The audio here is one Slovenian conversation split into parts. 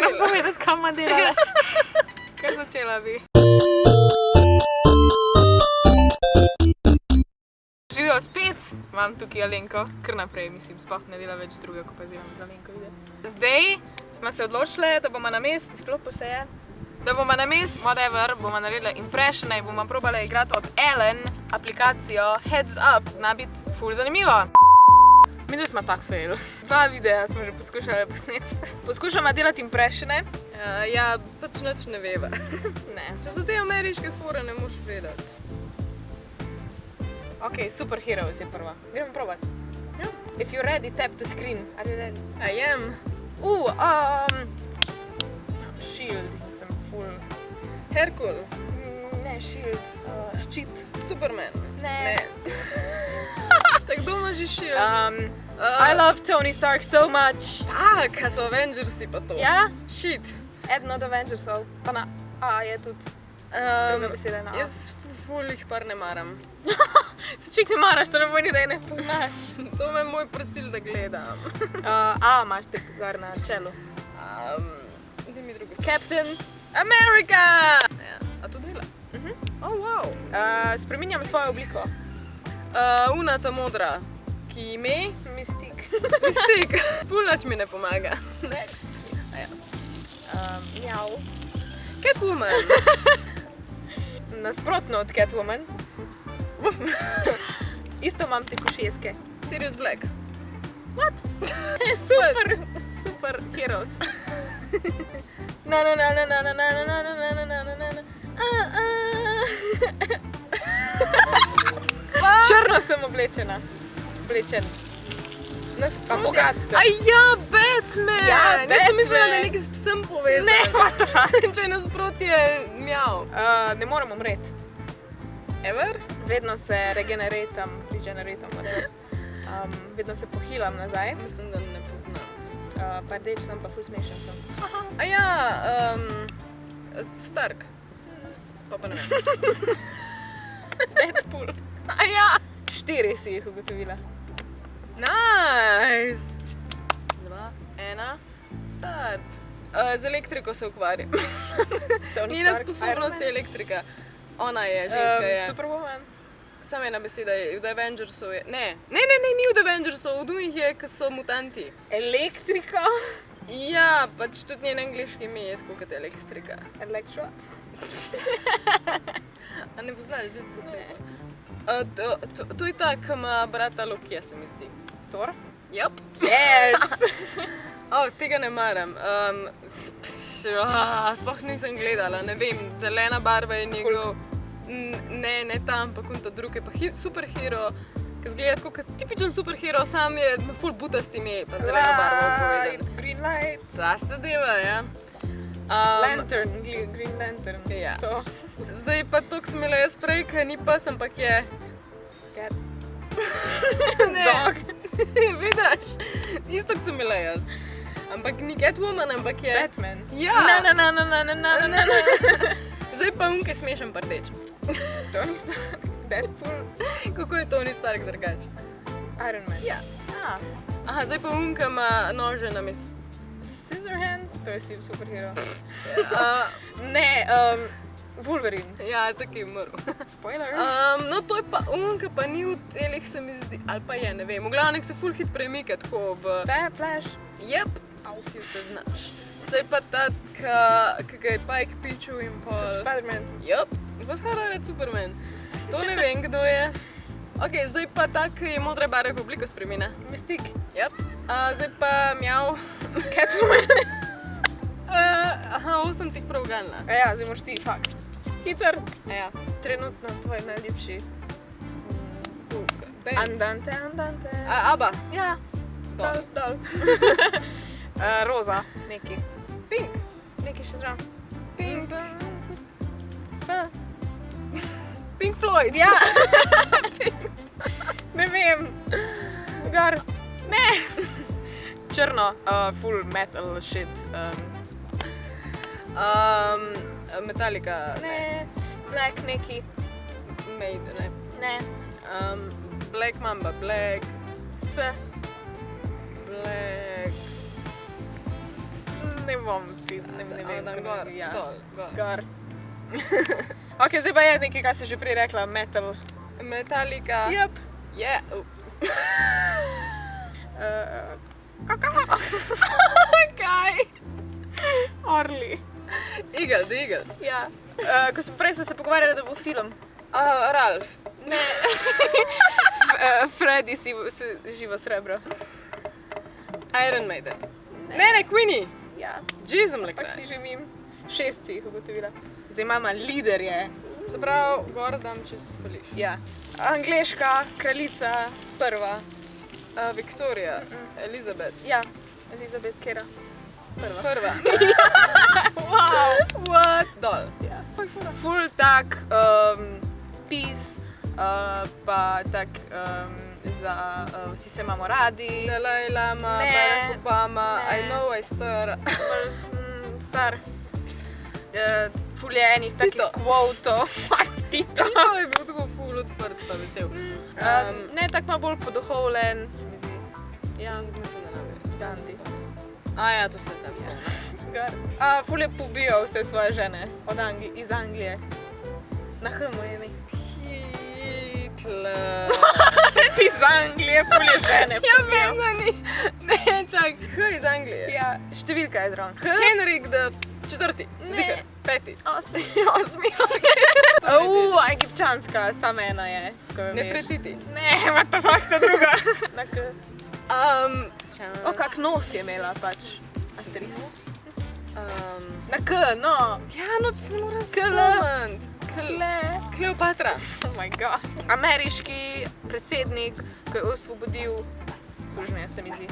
moram povedati, kam ima delala. Kar začela bi. Živijo spet, imam tukaj Alenko, kar naprej, mislim, sploh ne dela več druga, ko pa zivam z Alenko videti. Zdaj smo se odločili, da bomo namest, sklopo se je, da bomo namest, whatever, bomo naredili impressione in bomo probali igrati od Ellen aplikacijo Heads Up, zna biti ful zanimivo. Midve smo tak fail. 2 videa smo že poskušali posneti. Poskušamo delati impressione. Ja, pač nič ne veva. Ne. Če so te ameriške fore, ne moš vedeti. Ok, Superheroes je prva. Gremo probat. Ja. If you're ready, tap the screen. Are you ready? I am. Shield, sem full. Herkul. Ne, Shield. Ščit. Superman. Ne. Tak kdo ima že shield? I love Tony Stark so much. Tak, a so Avengersi pa to. Ja? Shit. Eden od Avengersov. Pa na A je tudi. Druga beseda je na A. Jaz ful jih par ne maram. Se čik ne maraš, to ne pomeni, da je ne poznaš. To me je moj prosil, da gledam. A imaš te gar na čelu. Daj mi drugo. Captain. America! Ja, a to dela? Oh, wow. Spreminjam svojo obliko. Una ta modra, ki ime? Mystique. Mystique. Ful nič mi ne pomaga. Next. Ja. Mjau. Catwoman. Nasprotno od Catwoman. Isto imam te košeske. Sirius Black. What? Super heroes. Na na na na na na na na na na na na na na. Črno sem oblečena. Oblečen. Pa bogat sem. Aj ja, Batman! Ja, Nisem mislila, da Batman. je nekaj s psem povezan. Ne, what the fuck? Če je nasprotje, mjav. Ne morem umreti. Ever? Vedno se regeneratam, whatever. Vedno se pohilam nazaj. Mislim, da ne poznam. Pa rdeč sem, pa ful smešen sem. A ja, Stark. Pa ne vem. Deadpool. A ja! 4 si jih ugotovila. Nice! 2, 1, start. Z elektriko se ukvarjam. Njena sposobnost je elektrika. Ona je, ženska je. Superwoman. Samo ena beseda je, v The Avengersov je. Ne, ni v The Avengersov, v drugih je, ki so mutanti. Elektrika. Ja, pač tudi njen angliški ime je tako kot elektrika. Electra. A ne poznaš že tako? To je ta, ki ima brata Lokija, se mi zdi. Thor. Yep. Yes! Tega ne maram. Sploh nisem gledala, ne vem, zelena barva je njegov. Ne ta, ampak ta drug je pa superhero, ki zgleda tako kot tipičen superhero, sam je ful butast ime, pa zelena barva povezan. Green light. Ta se deva, ja. Lantern, Green Lantern. Ja. To. Zdaj pa toliko sem imela jaz prej, ker ni pes, ampak je... Cat. Ne. Dog. Vidiš? Isto sem imela jaz. Ampak ni Catwoman, ampak je... Batman. Ja. Na. Zdaj pa unke smešen pa rdeč. Tony Stark. Deadpool. Kako je Tony Stark drugače? Iron Man. Ja. Aha, zdaj pa unka ima nože na mestu. Scissorhands. To je superhero. Ne, Wolverine. Ja, zakaj je umrl. Spoilers. No, to je pa unka, pa ni v telih, se mi zdi, ali pa je, ne vem. V glavnem se ful hit premika, tako v... Flash. Jep. Alfie se znaš. Zdaj pa ta, ki ga je Pike pičil in pol... Spider-Man. Jep. Pa skoraj reč Superman. To ne vem, kdo je. Ok, zdaj pa ta, ki je modre barve v obliko spremena. Mystique. Jep. Zdaj pa mjav. Catwoman. Aha, 8 si jih prav uganila. Ja, zdaj moraš ti, fuck. Hiter. Ja. Trenutno tvoj najljubši. Band. Andante. Abba. Ja. Dol. Roza. Neki. Pink. Neki še zraven. Pink. Pink Floyd. Ja. Ne vem. Gar. Ne. Črno. Full metal shit. Metallica. Ne. Black neki. Maiden, ne. Ne. Black Mamba, Black. S. Black. Ne bom, ne vem. Tam gor, Ja. dol, gor. Gor. Ok, zdaj pa je nekaj, kar si že prej rekla, metal. Metallica. Yep. Je, ups. Kaj? Orli. The Eagles. Ja. Prej smo se pogovarjali, da bo film. Ralph. Ne. Freddy živo srebro. Iron Maiden. Ne, Queenie. Ja. Jezum le Pak si kraj. že mim. 6 si jih ugotovila. Zdaj mama liderje. Se pravi, gor dam čez spališ. Ja. Angleška kraljica prva. Victoria. Elizabeth. Ja. Elizabeth Kera. Prva. Wow. What? Dol. Ja. Ful tak peace, pa tak za vsi se imamo radi. Dalai Lama, Ne. Barack Obama, Ne. I know I stir. Star. Ful je enih takih Tito. kvotov. Tito. To je bil tako ful odprt pa vesel. Ne, tak malo bolj poduhovljen, se mi zdi. Ja, Mislim, da nam je. Gandhi. Ja, to se znam spomnim. Ful je pobijal vse svoje žene iz Anglije. Na H mu je ime. Hitler. Iz Anglije, ful je žene Ja, pobijal. vem, da ni. Ne, čak. H iz Anglije. Ja, številka je zraven. H. Henrik the četrti. Ne. Ziher. Peti. Osmi. Osmi. Egipčanska, sama ena je. ko jo veš. Nefertiti. Ne, what the fuck, ta druga. Na K. Kak nos je imela pač. Asterix. Na K, no. Ja, no, če se ne moram Kl. spomniti. Kle. Kleopatra. Oh my god. Ameriški predsednik, ko je osvobodil Združenje, se mi zdi.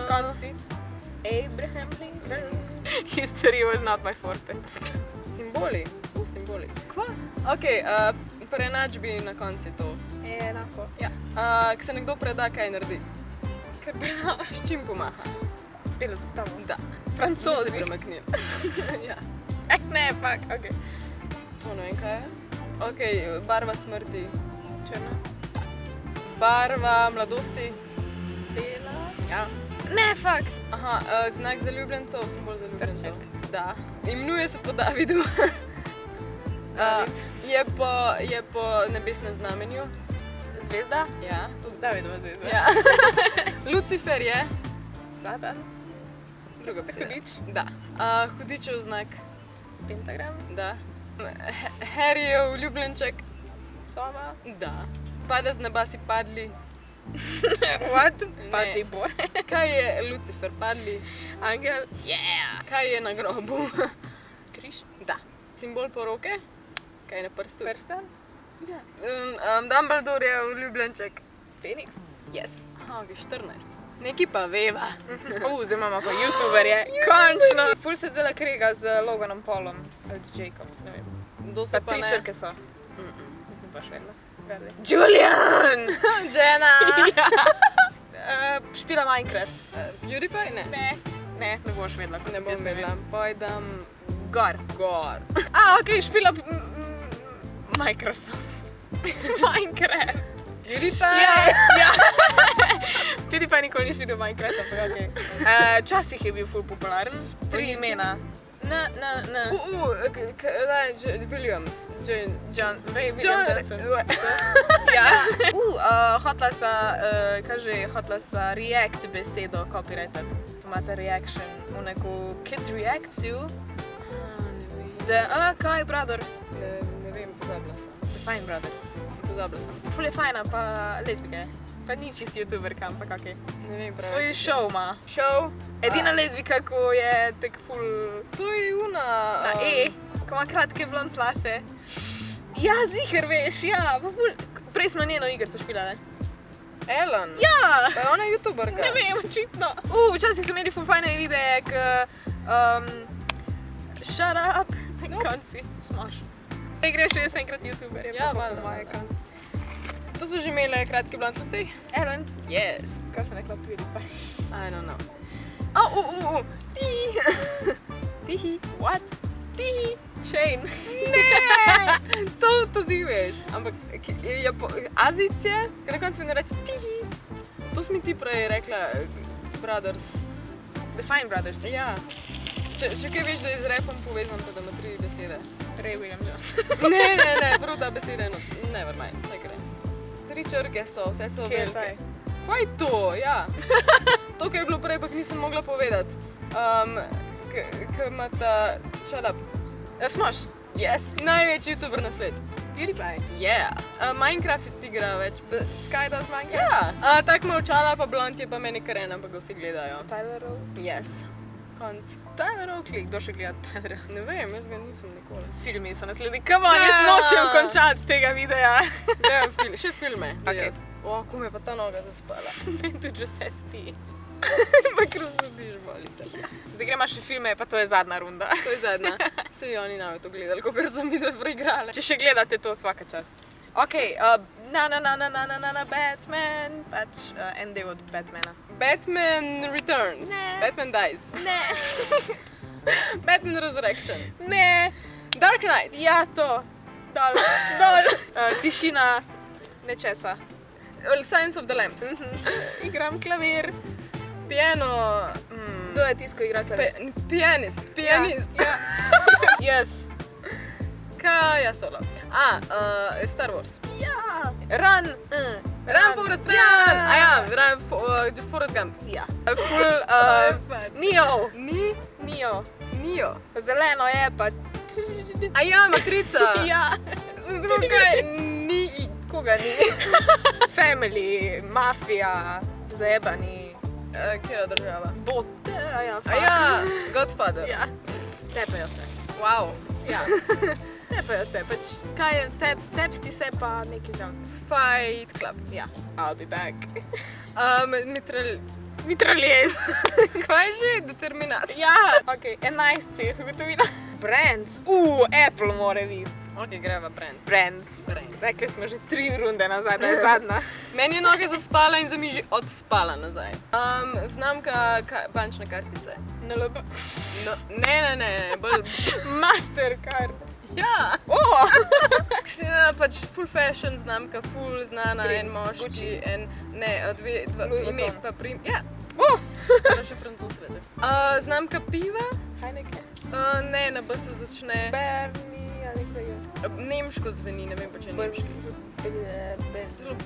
Konci. Abraham Lincoln. History was not my forte. Simboli. Simboli. Kva? Ok, pri enačbi na konci to. Enako. Ja. Ko se nekdo preda, kaj naredi? Kaj preda? S čim pomaha? Pelot s tamo. Da. Francozi. Se premaknil. Ja. Ne, fuck, ok. To ne vem, kaj je. Ok, barva smrti. Črna. Barva mladosti. Bela. Ja. Ne, fuck. Aha, znak zaljubljencev, simbol zaljubljencev. Da. Imenuje se po Davidu. David. Je po nebesnem znamenju. Zvezda. Ja. Davidova zvezda. Ja. Lucifer je. Satan. Druga beseda. Hudič. Da. Hudičev znak. Pentagram. Da. Harryjev ljubljenček. Sova. Da. Pada z neba si padli. What? Pati bor. Kaj je Lucifer? Padli. Angel. Yeah. Kaj je na grobu? Križ. Da. Simbol poroke. Kaj je na prstu? Prstan. Ja. Dumbledore je ljubljenček. Feniks. Yes. Aha, 14. Neki pa veva. Zdaj imamo pa youtuberje. Končno. Ful se zdaj krega z Loganom Paulom. Ali z Jacobs, ne vem. Kdo Pa se pa 3 ne? črke so. Nisem pa še vedela. Julian! Jenna! Špila Minecraft. PewDiePie? Ne. Ne boš vedela, kot Ne bom vedela. Pojdem Gor. gor. Ok, špila Microsoft. Minecraft. PewDiePie? Ja. PewDiePie nikoli ni videl Minecraft, ampak ok. Včasih je bil ful popularen. 3 imena. Williams. William Johnson. Ja. Hotla sa react besedo copyrighted. Imate reaction, neko kids react to the Kai Brothers. Ne vem, pozabila sem. The Fine Brothers. Pozabila sem. Ful je fajna, pa lezbika je. Pa ni čisti youtuberka, ampak ok. Ne vem prav. Svoj show ima. Show? Edina lezbika, ko je tak ful To je una... na ko ima kratke blond lase. Ja, ziher veš, ja. Pa ful... Prej smo njeno igrico špilale. Ellen? Ja! Pa je ona youtuberka? Ne vem, očitno. Včasih so imeli ful fajne videe, shut up, na konci, smoš. Ne greš res enkrat youtuber, je Ja, pa valjda, po moje valjda. konci. To so že imele kratki blond lase? Ellen, Yes. kaj sem rekla PewDiePie? I don't know. Tihi, what? Tihi, Shane. Ne! To si veš. Ampak Azijce, ki na koncu mi ne reče tihi. To si mi ti prej rekla, brothers. The Fine Brothers. Ja. Če kaj veš, da je z rapom povezan, pa da ima 3 besede. Ray William Jones. Ne, prav ta beseda, no, never mind, vse gre. 3 črke so, vse so KSI. velike. Kaj je to? Ja. To, kar je bilo prej, pa nisem mogla povedati. Ker imata... Shut up. Smoš? Yes, največji youtuber na svetu. PewDiePie. Yeah. Minecraft igra več. Sky does Minecraft? Ja. Tak ima očala, pa blond je pa meni karen, ampak ga vsi gledajo. Tyler Oakley. Yes. Konc. Tyler Oakley. Kdo še gleda Tyler? Ne vem, jaz ga nisem nikoli. Filmi so naslednji. Come on, jaz nočem končati tega videa. Gledam še filme. Okay. O, ko me pa ta noga zaspala. Meni tudi že vse spi. Pa krusodiš bolite. Zdaj gremo še filme, pa to je zadnja runda. To je zadnja. Sej oni nave to gledali, kakor so mi to preigrali. Če še gledate to, svaka čast. Ok, Batman, pač en del od Batmana. Batman Returns. Ne. Batman Dies. Ne, Batman Resurrection. ne, Dark Knight. ja to, dol. Tišina nečesa. Science of the Lamps. Igram klavir. Piano. Kdo je tisto, ko igra klavir? Pianist. Ja. Jaz. Kaj je solo? Star Wars. Ja. Run. Run, Forrest, run! Run, Forrest Gump. Ja. Neo. Neo. Zeleno je pa. Matrica. Ja. Tukaj ni. Koga ni? Family, mafija, zajebani. Kjera država? Bot. Godfather. Ja. Tepejo se. Wow. Ja. Tepejo se, pač kaj je, tepsti se pa neki zraven. Fight Club. Ja. I'll be back. Mitraljez. Kaj že? Determinat. Ja. Ok, 11 si jih ugotovila. Brands. Apple more biti. Ok, greva Brands. Brands. Rekli smo že 3 runde nazaj, da je zadnja. Meni je noge zaspala in za mi že odspala nazaj. Znamka bančne kartice. NLB. No, ne, bolj... Mastercard. Ja. Pač full fashion znamka, full znana, Supreme, en moški, Gucci. Louis ime Vuitton. pa prim... Ja. To je še francos veže. Znamka piva? Heineken. Ne, na B se začne. Berni ali kaj je. Nemško zveni, ne vem pa če je nemški.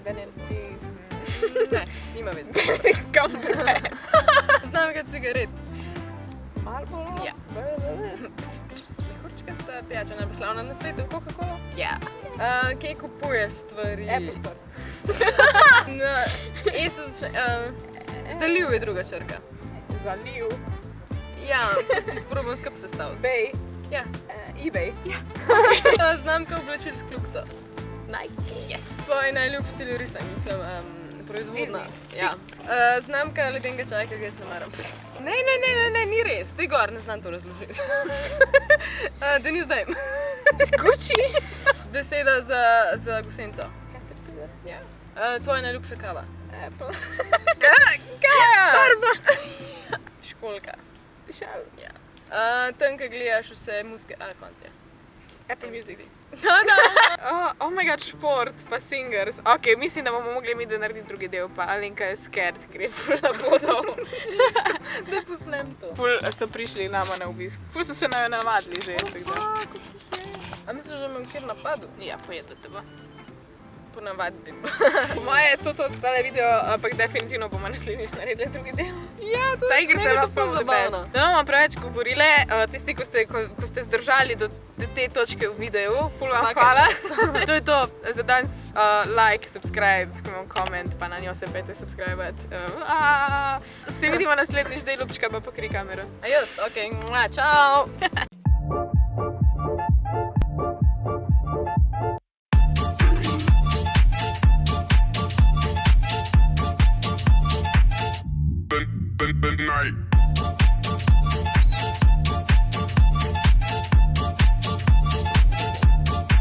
Benenti. Ne, nima veze. Cumberbatch. Znamka cigaret. Marlboro? Ja. Mehurčkasta pijača najbolj slavna na svetu, Coca-Cola? Ja. Kje kupuješ stvari? Apple Store. Se začne... Zaliv je druga črka. Zaliv. Ja, probam skup sestaviti. Bay. Ja. eBay. Ja. Znamka oblačil s kljubco. Nike. Yes. Tvoj najljub stil risanja, mislim, proizvodna. Disney. Ja. Znamka ledenega čaja, ki ga jaz ne maram. Ne, ni res. Daj gor, ne znam to razložiti. Denis Dame. Gucci. Beseda za gosenco. Caterpillar. Ja. Tvoja najljubša kava. Apple. Kaja! Starbucks. Školka. Shell. Ja. Tam, ko gledaš vse muzike, konc je. Apple Music. Da. Oh my god, šport pa singers. Ok, mislim, da bomo mogli mi narediti drugi del, pa Alenka je scared, ker je ful napadal. Da posnem to. Ful so prišli nama na obisk. Ful so se najo navadili že. A misliš, da me je kjer napadel? Ja, pojedo teba. Po navadbi. Po moje je to ostale video, ampak definitivno bomo naslednjič naredili drugi del. Ja, to Ta igrica je meni to prav ful the best. zabavno. Da bomo preveč govorile, tisti, ko ste zdržali do te točke v videu, ful vam Svaka hvala. To je to za danes. Like, subscribe, comment, pa na njo se pejte subscribe. Se vidimo naslednjič, da je Ljubčka pa pokri kamero. Just, ok, čau! the night.